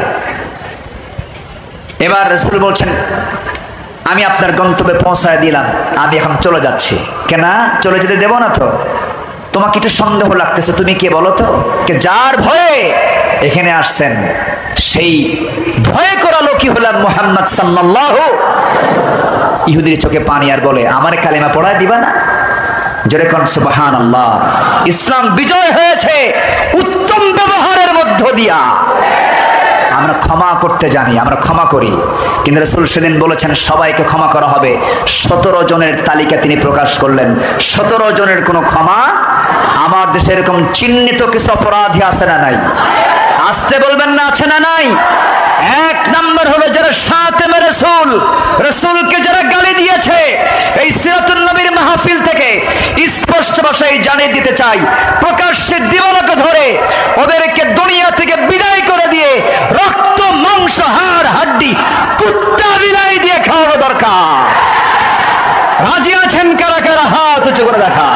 এবার রাসূল বলছেন, আমি আপনার গন্তব্যে পৌঁছায় দিলাম, আমি এখন চলে যাচ্ছি। কে না, চলে যেতে দেব না তো। তোমাকে একটু সন্দেহ লাগতেছে, তুমি কে বলো তো? কে যার ভয়ে এখানে আসছেন সেই ভয় করা লোকই হলাম মুহাম্মদ সাল্লাল্লাহু। ইহুদির চোখে পানি আর বলে, আমারে কালিমা পড়ায় দিবা না? জোরে কোন সুবহানাল্লাহ। ইসলাম বিজয় হয়েছে উত্তম ব্যবহারের মধ্য দিয়া। আমরা ক্ষমা করতে জানি, আমরা ক্ষমা করি। কিন্তু রাসূল সেদিন বলেছেন সবাইকে ক্ষমা করা হবে। 17 জনের তালিকা তিনি প্রকাশ করলেন। 17 জনের কোনো ক্ষমা। আমার দেশে এরকম চিহ্নিত কিছু অপরাধী আছে না নাই? আসতে বলবেন না, আছে না নাই? 1 নম্বর হলো যারা শাতেমে রাসূল, রাসূলকে যারা গালি দিয়েছে। এই সিরাতুন নবীর মাহফিল থেকে স্পষ্ট ভাষায় জানিয়ে দিতে চাই, প্রকাশ্যে দিবালোকে ধরে ওদেরকে দুনিয়া থেকে বিদায় করে দিয়ে রক্ত মাংস হাড় হাড্ডি কুত্তা বিলাই দিয়ে খাওয়ানো দরকার। রাজি আছেন কারা কারা? হাত উঁচু করে দেখা।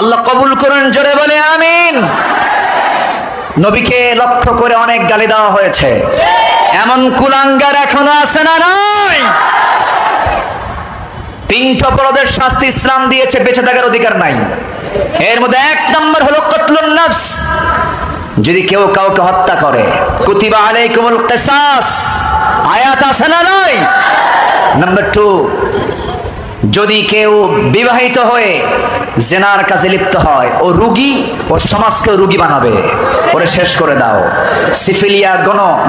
আল্লাহ কবুল করুন, জোরে বলে আমিন। নবীকে লক্ষ্য করে অনেক গালি দেওয়া হয়েছে, এমন কুলাঙ্গার এখনো আছে না নাই? 3টা অপরাধের শাস্তি ইসলাম দিয়েছে, বেঁচে থাকার অধিকার নাই। এর মধ্যে 1 নম্বর হলো কতলুন নফস। যদি কেউ কাউকে হত্যা করে, কুতিবা আলাইকুমুল কিসাস, আয়াত আছে না নাই? নাম্বার 2, যদি কেউ বিবাহিত হয়ে জেনার কাজে লিপ্ত হয়, ও রোগী, ও সমাজকে রোগী বানাবে, ওরে শেষ করে দাও।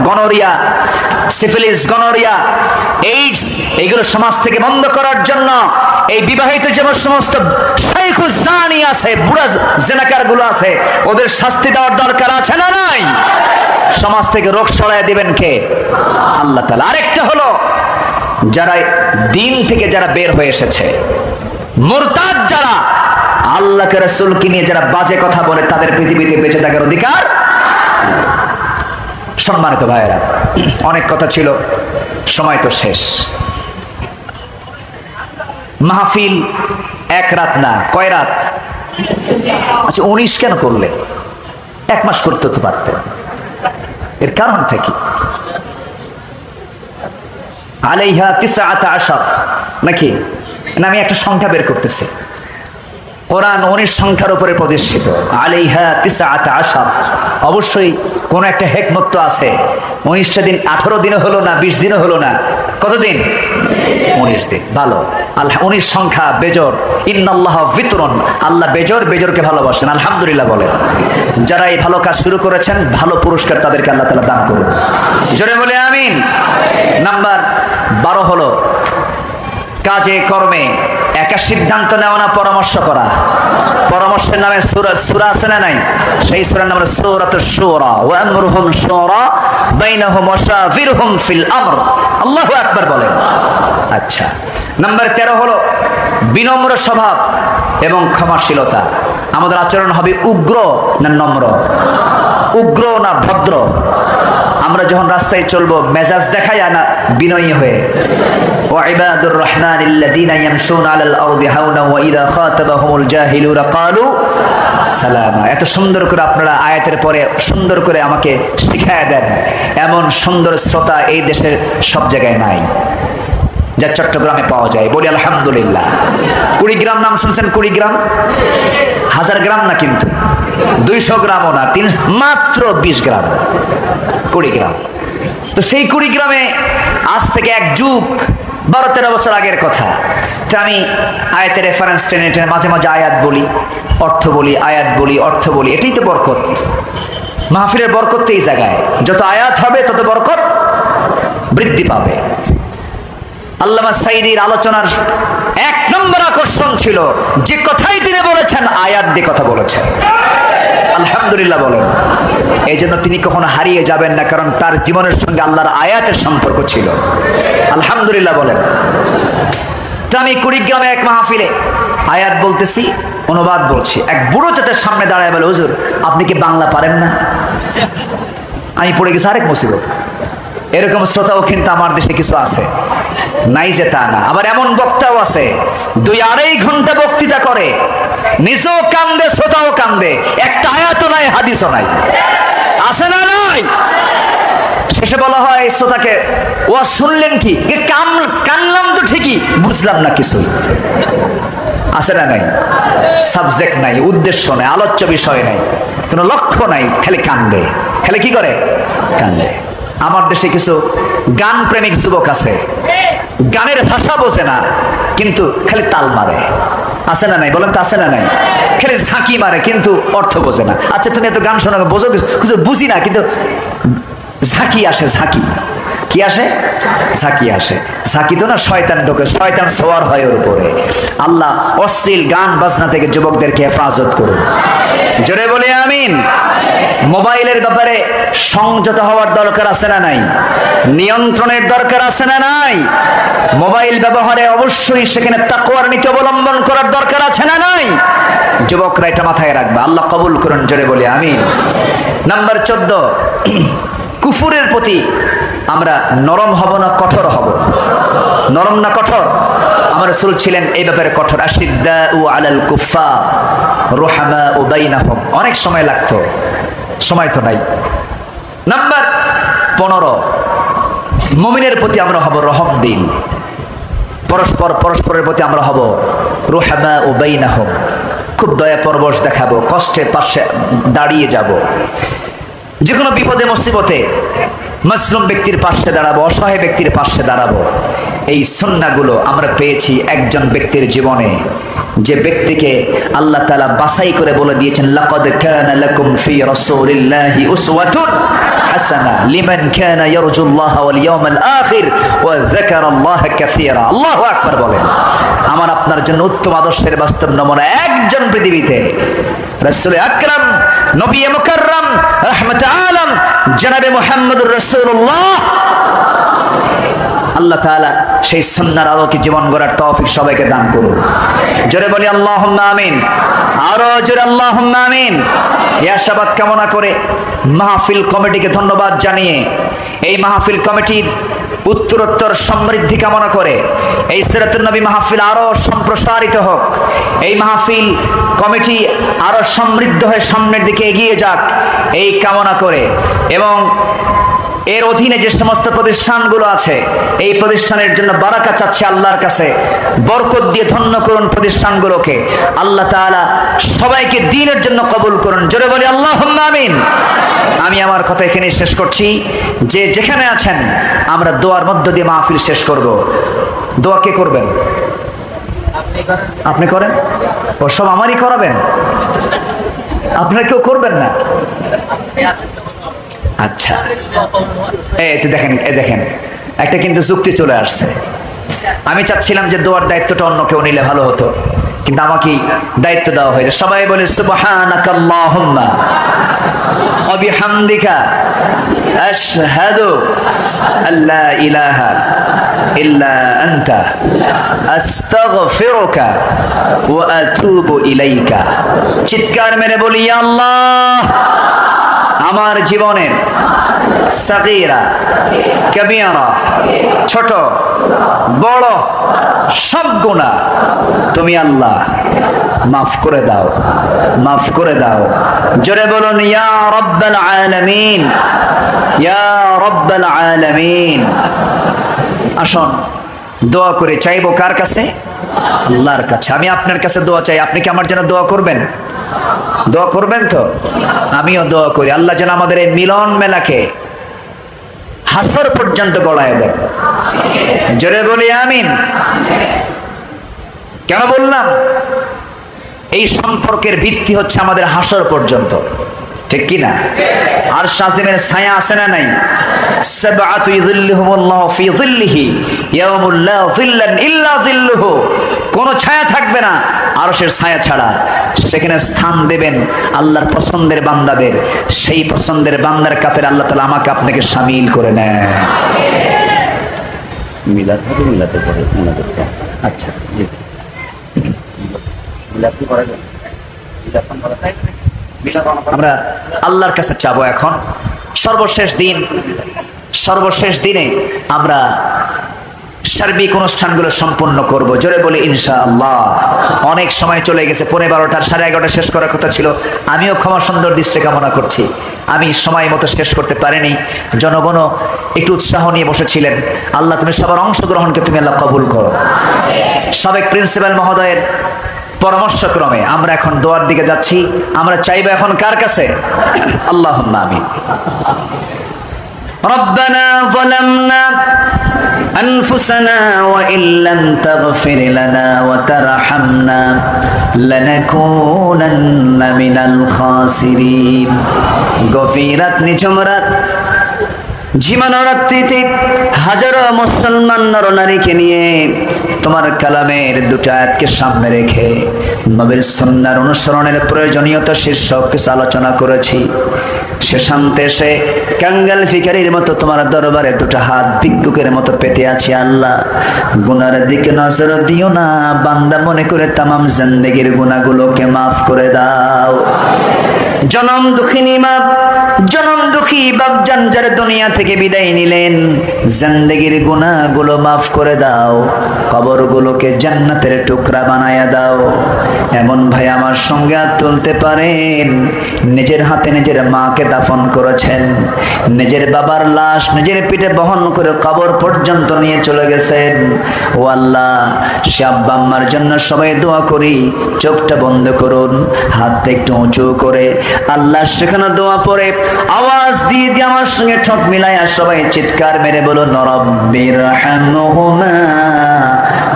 গনোরিয়া, সিফিলিস, গনোরিয়া, এইডস, এগুলো সমাজ থেকে বন্ধ করার জন্য এই বিবাহিত যে সমস্ত শাইখুজ জানি আছে, বুড়া জেনাকার গুলো আছে, ওদের শাস্তি দেওয়ার দরকার আছে না নাই? সমাজ থেকে রোগ সরায় দিবেন কে? আল্লাহ তাআলা। আরেকটা হলো যারা দিন থেকে যারা বের হয়ে এসেছে, মুরতাদ যারা, আল্লাহকে রাসূলকে নিয়ে যারা বাজে কথা বলে, তাদের পৃথিবীতে বেঁচে থাকার অধিকার। সম্মানিত ভাইয়েরা, অনেক কথা ছিল, সময় তো শেষ। মাহফিল 1 রাত না, কয় রাত? আচ্ছা 19 কেন করলে? 1 মাস করতে তো পারতেন। এর কারণটা কি? আলাইহা 19 নাকি? না, আমি একটা সংখ্যা বের করতেছি। কোরআন 19 সংখ্যার উপরে প্রতিষ্ঠিত। আলাইহা 19। অবশ্যই কোন একটা হিকমত তো আছে। 19টা দিন 18 দিনও হলো না, 20 দিনও হলো না, কতদিন? 19 দিন। ভালো। আল্লাহ 19 সংখ্যা বেজোর। ইন্নাল্লাহ বিতরন, আল্লাহ বেজোরকে ভালোবাসেন। আলহামদুলিল্লাহ বলেন। যারা এই ভালো কাজ শুরু করেছেন, ভালো পুরস্কার তাদেরকে আল্লাহ তাআলা দান করুন। জোরে বলে আমিন। নাম্বার 12 হলো কাজে কর্মে একা সিদ্ধান্ত নেওয়া না, পরামর্শ করা। পরামর্শের নামে সূরা আছে না নাই? সেই সূরার নাম হলো সূরাতুশ শুরা। ওয়া আমরুহুম শুরা বাইনাহুম ওয়া শাবিরহুম ফিল আমর। আল্লাহু আকবার বলেন। আচ্ছা, নাম্বার 13 হলো বিনম্র স্বভাব এবং ক্ষমাশীলতা। আমাদের আচরণ হবে উগ্র না নম্র, উগ্র না ভদ্র। আমরা যখন রাস্তায় চলবো মেজাজ দেখায় না বিনয়ী হয়ে। ওয়াইবাদুর রহমানিল্লাযীনা ইয়ামশুনা আলাল আরদি হাওনা ওয়া ইযা খাতাবাহুমুল জাহিলুনা ক্বালু সালামা। এত সুন্দর করে আপনারা আয়াতের পরে সুন্দর করে আমাকে শিখায়া দেন, এমন সুন্দর শ্রোতা এই দেশের সব জায়গায় নাই, যা চট্টগ্রামে পাওয়া যায়। বলি আলহামদুলিল্লাহ। কুড়িগ্রাম নাম শুনছেন? কুড়িগ্রাম 1000 গ্রাম না, কিন্তু 200 গ্রামও না, মাত্র 20 গ্রাম কুড়িগ্রাম। তো সেই কুড়িগ্রামে আজ থেকে এক যুগ 12-13 বছর আগের কথা। তো আমি আয়াতের রেফারেন্স টেনে টেনে মাঝে মাঝে আয়াত বলি, অর্থ বলি, আয়াত বলি, অর্থ বলি। এটাই তো বরকত, মাহফিলের বরকত তো এই জায়গায়। যত আয়াত হবে তত বরকত বৃদ্ধি পাবে। আল্লামা সাঈদীর আলোচনার 1 নম্বর আকর্ষণ ছিল যে কথাই তিনি বলেছেন আয়াত দিয়ে কথা বলেছেন। আলহামদুলিল্লাহ বলেন। এই জন্য তিনি কখনো হারিয়ে যাবেন না, কারণ তার জীবনের সঙ্গে আল্লাহর আয়াতের সম্পর্ক ছিল। আলহামদুলিল্লাহ বলেন। তো আমি কুড়িগ্রামে এক মাহফিলে আয়াত বলতেছি, অনুবাদ বলছি। এক বুড়ো চাচার সামনে দাঁড়ায় বলে, হুজুর আপনি কি বাংলা পারেন না? আমি পড়ে গেছি আরেক মুসিবত। এরকম শ্রোতাও কিন্তু আমার দেশে কিছু আছে, নাই যে তা না। আবার এমন বক্তাও আছে 2-2.5 ঘন্টা বক্তৃতা করে, নিজেও কান্দে, শ্রোতাও কান্দে, একটা আয়াতও নাই, হাদিসও নাই। আছে না নাই? শেষে বলা হয় শ্রোতাকে, ও শুনলেন কি? কানলাম তো ঠিকই, বুঝলাম না কিছুই। আছে না নাই? সাবজেক্ট নাই, উদ্দেশ্য নাই, আলোচ্য বিষয় নাই, কোনো লক্ষ্য নাই, খালি কান্দে। খালি কি করে? কান্দে। আমার দেশে কিছু গান প্রেমিক যুবক আছে, গানের ভাষা বোঝে না, কিন্তু খালি তাল মারে। আছে না নাই? বলেন তো আছে না নাই? খালি ঝাঁকি মারে, কিন্তু অর্থ বোঝে না। আচ্ছা তুমি এত গান শোনো, বোঝো কিছু? বুঝি না, কিন্তু ঝাঁকি আসে। ঝাঁকি কি আসে? ঝাঁকি আসে। ঝাঁকি তো না শয়তান ঢোকে, শয়তান সওয়ার হয় ওর উপরে। আল্লাহ অশ্লীল গান বাজনা থেকে যুবকদেরকে হেফাজত করুন। জোরে বলে আমিন। মোবাইলের ব্যাপারে সংযত হওয়ার দরকার আছে না নাই? নিয়ন্ত্রণের দরকার আছে না নাই? মোবাইল ব্যবহারে অবশ্যই সেখানে তাকওয়ার নীতি অবলম্বন করার দরকার আছে না নাই? যুবকরা এটা মাথায় রাখবে। আল্লাহ কবুল করুন। জোরে বলে আমিন। নাম্বার 14, কুফুরের প্রতি আমরা নরম হব না কঠোর হব? নরম না কঠোর? আমার রাসূল ছিলেন এই ব্যাপারে কঠোর। আশিদ্দাউ আলাল কুফার রুহামাউ বাইনাহুম। অনেক সময় লাগতো, সময় তো নাই। নাম্বার 15, মুমিনের প্রতি আমরা হব রহমদিল। পরস্পরের প্রতি আমরা হব রুহামাউ বাইনাহুম, খুব দয়া পরবশ দেখাবো, কষ্টের পাশে দাঁড়িয়ে যাব। যে কোনো বিপদে মুসিবতে মাসলুম ব্যক্তির পাশে দাঁড়াবো, অসহায় ব্যক্তির পাশে দাঁড়াবো। এই সুন্নাহগুলো আমরা পেয়েছি একজন ব্যক্তির জীবনে, যে ব্যক্তিকে আল্লাহ তাআলা বাছাই করে বলে দিয়েছেন, লাকাদ কানা লাকুম ফি রাসূলিল্লাহি উসওয়াতুন হাসানা লিমান কানা ইয়ারজুল্লাহ ওয়াল ইয়াউমাল আখির ওয়া যাকারাল্লাহা কাসীরা। আল্লাহু আকবার বলেন। আমার আপনার জন্য উত্তম আদর্শের বাস্তব নমুনা একজন পৃথিবীতে, রাসূল আকরাম, নবী মুকাররম, রাহমাতুল আলাম, জনাবে মুহাম্মদুর রাসূলুল্লাহ। আল্লাহ তাআলা সেই সুন্নাহর আলোকে জীবন গড়ার তৌফিক সবাইকে দান করুন। জোরে বলি আল্লাহুম্মা আমিন। আরো জোরে আল্লাহুম্মা আমিন। ইয়াশাবাদ কামনা করে মাহফিল কমিটিকে ধন্যবাদ জানিয়ে, এই মাহফিল কমিটির উত্তরোত্তর সমৃদ্ধি কামনা করে, এই সিরাতুন নবী মাহফিল আরো সম্প্রসারিত হোক, এই মাহফিল কমিটি আরো সমৃদ্ধ হয়ে সামনের দিকে এগিয়ে যাক, এই কামনা করে, এবং এর অধীনে যে সমস্ত প্রতিষ্ঠানগুলো আছে, এই প্রতিষ্ঠানের জন্য বারাকা চাচ্ছে আল্লাহর কাছে। বরকত দিয়ে ধন্য করুন প্রতিষ্ঠানগুলোকে। আল্লাহ তাআলা সবাইকে দ্বীনের জন্য কবুল করুন। জোরে বলি আল্লাহুম্মা আমিন। আমি আমার কথা এখানে শেষ করছি। যে যেখানে আছেন আমরা দোয়ার মধ্য দিয়ে মাহফিল শেষ করব। দোয়া কে করবেন? আপনি করেন? ও সব আমারই করাবেন? আপনারা কেউ করবেন না? আচ্ছা, দেখেন একটা কিন্তু যুক্তি চলে আসছে। আমি চাচ্ছিলাম যে দোয়ার দায়িত্বটা অন্য কেউ নিলে ভালো হতো, কিন্তু আমাকে দায়িত্ব দেওয়া হয়েছে। সবাই বলে সুবহানাকাল্লাহুম্মা ওয়া বিহামদিকা আশহাদু আল্লা ইলাহা ইল্লা আনতা আস্তাগফিরুকা ওয়া আতুবু ইলাইকা। চিৎকার মেরে বলি, ইয়া আল্লাহ, আমার জীবনের সাগীরা কবিরা, ছোট বড় সব গুনাহ তুমি আল্লাহ মাফ করে দাও, মাফ করে দাও। জোরে বলুন, ইয়া রাব্বাল আলামিন, ইয়া রাব্বাল আলামিন। আসুন দোয়া করে চাইবো কার কাছে? আল্লাহর কাছে। আমি আপনার কাছে দোয়া চাই, আপনি কি আমার জন্য দোয়া করবেন? দোয়া করবেন তো? আমিও দোয়া করি আল্লাহ যেন আমাদের এই মিলন মেলাকে হাসর পর্যন্ত গড়ায় দেন। জোরে বলি আমিন। কেন বললাম? এই সম্পর্কের ভিত্তি হচ্ছে আমাদের হাসর পর্যন্ত, ঠিক কি না? আর শাসিমের ছায়া আছে না নাই? সাবআতু ইযিল্লুহুমুল্লাহু ফি যিল্লিহি ইয়াউমুল লা যিল্লান ইল্লা যিল্লুহু। কোন ছায়া থাকবে না আরশের ছায়া ছাড়া। সেখানে স্থান দেবেন আল্লাহর পছন্দের বান্দাদের। সেই পছন্দের বান্দার কাতারে আল্লাহ তাআলা আমাকে আপনাকে শামিল করে নেয়। মিলাদ হবে, মিলাতে পড়ে মিলাদের। আচ্ছা, জি মিলাদ কি করা যায়? মিলাদ করা যায়। আমরা আল্লাহর কাছে চাবো এখন সর্বশেষ দিন, সর্বশেষ দিনে আমরা সার্বিক অনুষ্ঠানগুলো সম্পন্ন করব। জোরে বলি ইনশাআল্লাহ। অনেক সময় চলে গেছে, 12:15 11:30 শেষ করার কথা ছিল। আমিও ক্ষমা সুন্দর দৃষ্টি কামনা করছি, আমি সময় মতো শেষ করতে পারিনি। জনগণও একটু উৎসাহ নিয়ে বসেছিলেন। আল্লাহ তুমি সবার অংশগ্রহণকে তুমি আল্লাহ কবুল করো। সাবেক প্রিন্সিপাল মহোদয়ের পরামর্শক্রমে আমরা এখন দোয়ার দিকে যাচ্ছি। আমরা চাইবো এখন কার কাছে? আল্লাহুম্মা আমিন। ربنا ظلمنا أنفسنا وإن لم تغفر لنا وترحمنا لنكونن من الخاسرين। গভীরাত নিঝুম রাত, ঝিমানো রাত্রিতে হাজারো মুসলমান নরনারীকে নিয়ে তোমার কালামের দুটো আয়াতকে সামনে রেখে নবীর সুন্নাহর অনুসরণের প্রয়োজনীয়তা শীর্ষক কিছু আলোচনা করেছি। শেষান্তে এসে কাঙ্গাল ফিকারির মতো তোমার দরবারে দুটো হাত ভিক্ষুকের মতো পেতে আছি। আল্লাহ, গুনার দিকে নজর দিও না, বান্দা মনে করে তামাম জিন্দেগির গুনাহগুলোকে মাফ করে দাও। জনম দুঃখিনী মা, জনম দুঃখী বাপজান যারা দুনিয়া থেকে বিদায় নিলেন, জিন্দেগির গুনাহগুলো মাফ করে দাও, কবরগুলোকে জান্নাতের টুকরা বানায়া দাও। এমন ভাই আমার সঙ্গে হাত তুলতে পারেন, নিজের হাতে নিজের মাকে দাফন করেছেন, নিজের বাবার লাশ নিজের পিঠে বহন করে কবর পর্যন্ত নিয়ে চলে গেছেন। ও আল্লাহ, সে আব্বা আম্মার জন্য সবাই দোয়া করি। চোখটা বন্ধ করুন, হাতটা একটু উঁচু করে আল্লাহ সেখানে দোয়া পড়ে আওয়াজ দিয়ে দিয়ে আমার সঙ্গে ঠোঁট মিলায়া সবাই চিৎকার মেরে বলুন, রব্বিরহামহুমা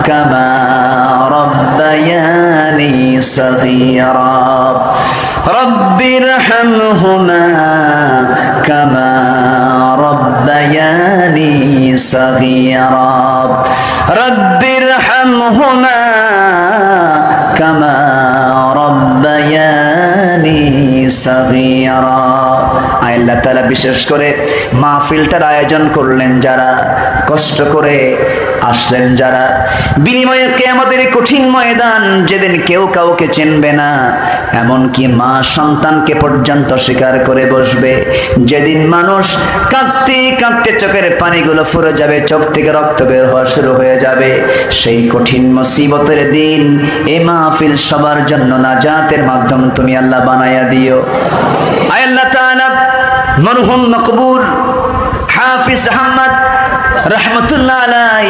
কামা রব্বায়ানি সগীরা। রব্বিরহামহুমা কামা রব্বায়ানি সগীরা। রব্বিরহামহুমা কামা রব্বায়ানি সগীরা। আল্লাহ তাআলা বিশেষ করে মাহফিলটার আয়োজন করলেন যারা, কষ্ট করে আসলেন যারা, বিনিময়ে কিয়ামতের কঠিন ময়দান যেদিন কেউ কাউকে চিনবে না, এমনকি মা সন্তানকে পর্যন্ত স্বীকার করে বসবে, যেদিন মানুষ কাঁদতে কাঁদতে চোখের পানিগুলো ফুরে যাবে, চোখ থেকে রক্ত বের হওয়া শুরু হয়ে যাবে, সেই কঠিন মুসিবতের দিন এই মাহফিল সবার জন্য নাজাতের মাধ্যম তুমি আল্লাহ বানায়া দিও। আল্লাহ তাআলা মরহুম মকবুল হাফিজ আহমদ রহমতুল্লাহ আলাই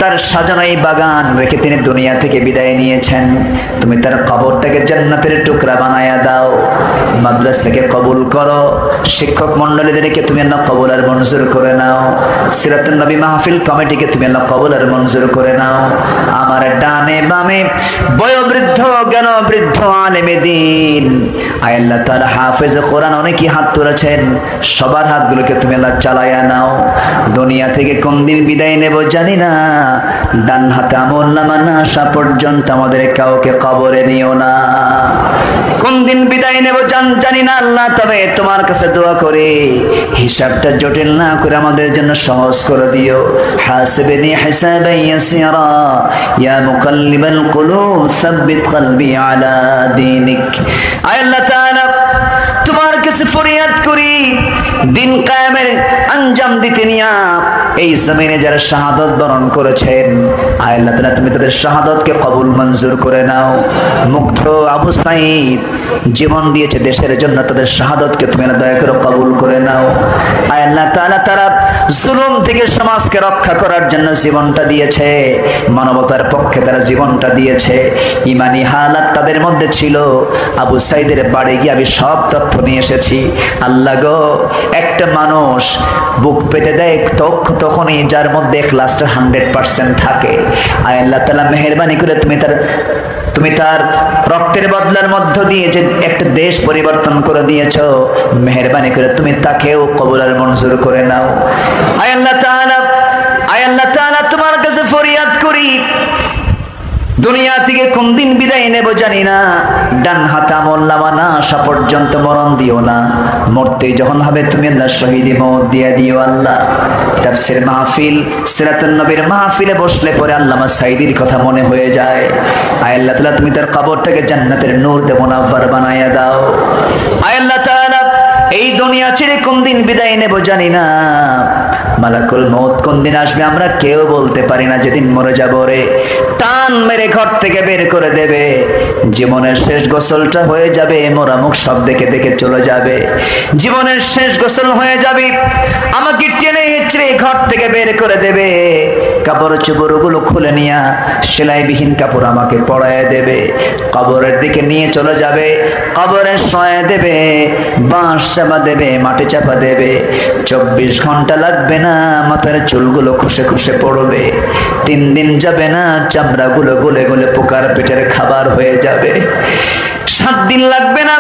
তার সাজানো এই বাগান রেখে তিনি দুনিয়া থেকে বিদায় নিয়েছেন। তুমি তার কবরটাকে জান্নাতের টুকরা বানায়া দাও। মাদ্রাসাকে কবুল করো, শিক্ষক মণ্ডলীদেরকে তুমি আল্লাহ কবুল আর মঞ্জুর করে নাও। সিরাতুন নবী মাহফিল কমিটিকে তুমি আল্লাহ কবুল আর মঞ্জুর করে নাও। আমার ডানে বামে বয়োবৃদ্ধ জ্ঞানবৃদ্ধ আলেমে দ্বীন আল্লাহ তাআলা হাফেজ কোরআন অনেকেই হাত তুলেছেন, সবার হাতগুলোকে তুমি আল্লাহ চালায়া নাও। দুনিয়া থেকে কোন দিন বিদায় নেব জানি না, ডান হাতে আমলনামা না আসা পর্যন্ত আমাদের কাউকে কবরে নিও না। কোন দিন বিদায় নেব জানি না আল্লাহ, তবে তোমার কাছে দোয়া করে হিসাবটা জটিল না করে আমাদের জন্য সহজ করে দিও। হাসিবনি হিসাবান ইয়াসিরা ইয়া মুকাল্লিবাল কুলুব সাব্বিত কলবি আলা দীনিক। আয় আল্লাহ তাআলা, তোমার কাছে ফরিয়াদ করি, দিন কায়েমের আঞ্জাম দিতে নিয়া এই জমিনে যারা শাহাদাত বরণ করেছেন, আয় আল্লাহ তাআলা তুমি তাদের শাহাদাতকে কবুল মঞ্জুর করে নাও। মুগ্ধ আবু সাঈদ জীবন দিয়েছে দেশের জন্য, তাদের শাহাদাতকে তুমি দয়া করে কবুল করে নাও। আয় আল্লাহ তাআলা, তারা জুলুম থেকে সমাজকে রক্ষা করার জন্য জীবনটা দিয়েছে, মানবতার পক্ষে তারা জীবনটা দিয়েছে। ইমানি হালাত তাদের মধ্যে ছিল। আবু সাঈদের বাড়ি গিয়ে আমি সব তথ্য নিয়ে এসেছি। আল্লাহ গো, একটা মানুষ বুক পেতে দেয় তখনই যার মধ্যে ইখলাসটা 100% থাকে। আয় আল্লাহ তাআলা মেহেরবানি করে তুমি তার রক্তের বদলার মধ্য দিয়ে যে একটা দেশ পরিবর্তন করে দিয়েছো, মেহেরবানি করে তুমি তাকেও কবুল আর মঞ্জুর করে নাও। আয় আল্লাহ তাআলা, তোমার কাছে ফরিয়াদ করি, দুনিয়া থেকে কোন দিন বিদায় নেব জানি না, ডান হাতে আমলনামা না আসা পর্যন্ত মরণ দিও না। মরতে যখন হবে তুমি আল্লাহ শহীদি মওত দিয়ে দিও আল্লাহ। তাফসীর মাহফিল, সিরাতুন নবীর মাহফিলে বসলে পরে আল্লামা সাঈদীর কথা মনে হয়ে যায়। আয় আল্লাহ তাআলা, তুমি তার কবরটাকে জান্নাতের নূর দিয়ে মুনাওয়ার বানায়া দাও। আয় আল্লাহ তাআলা, এই দুনিয়া ছেড়ে কোন দিন বিদায় নেব জানি না, মালাকুল মওত কোন দিন আসবে আমরা কেউ বলতে পারি না। যেদিন মরে যাব রে, টান মেরে ঘর থেকে বের করে দেবে, জীবনের শেষ গোসলটা হয়ে যাবে, মোরা মুখ সব দেখে দেখে চলে যাবে, জীবনের শেষ গোসল হয়ে যাবে, আমাকে টেনে হেঁচড়ে ঘর থেকে বের করে দেবে, কাপড় চোপড়গুলো খুলে নিয়ে সেলাইবিহীন কাপড় আমাকে পরায় দেবে, কবরের দিকে নিয়ে চলে যাবে, কবরে শোয়া দেবে, বাঁশ চাপা দেবে, মাটি চাপা দেবে। 24 ঘন্টা লাগবে না, মাথার চুলগুলো খসে খসে পড়বে। 3 দিন যাবে না, চামড়াগুলো গলে গলে পোকার পেটের খাবার হয়ে যাবে। 7 দিন লাগবে না,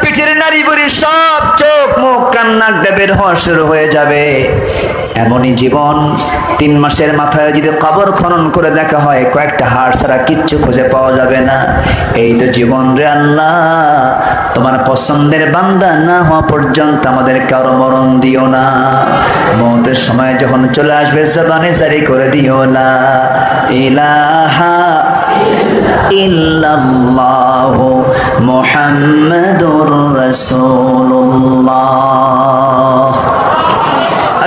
পেটের নাড়ি ভরে সব চোখ মুখ কান নাক বের হওয়া শুরু হয়ে যাবে। এমনই জীবন। 3 মাসের মাথায় যদি কবর খনন করে দেখা হয়, কয়েকটা হাড় ছাড়া কিচ্ছু খুঁজে পাওয়া যাবে না। এই তো জীবন রে আল্লাহ, তোমার পছন্দের বান্দা না হওয়া পর্যন্ত আমাদের কারো মরণ দিও না। মওতের সময় যখন চলে আসবে, জবানে জারি করে দিও লা ইলাহা ইল্লাল্লাহু মুহাম্মাদুর রাসূলুল্লাহ।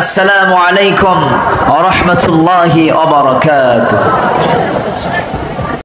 আসসালামু আলাইকুম ওয়া রাহমাতুল্লাহি ওয়া বারাকাতুহু।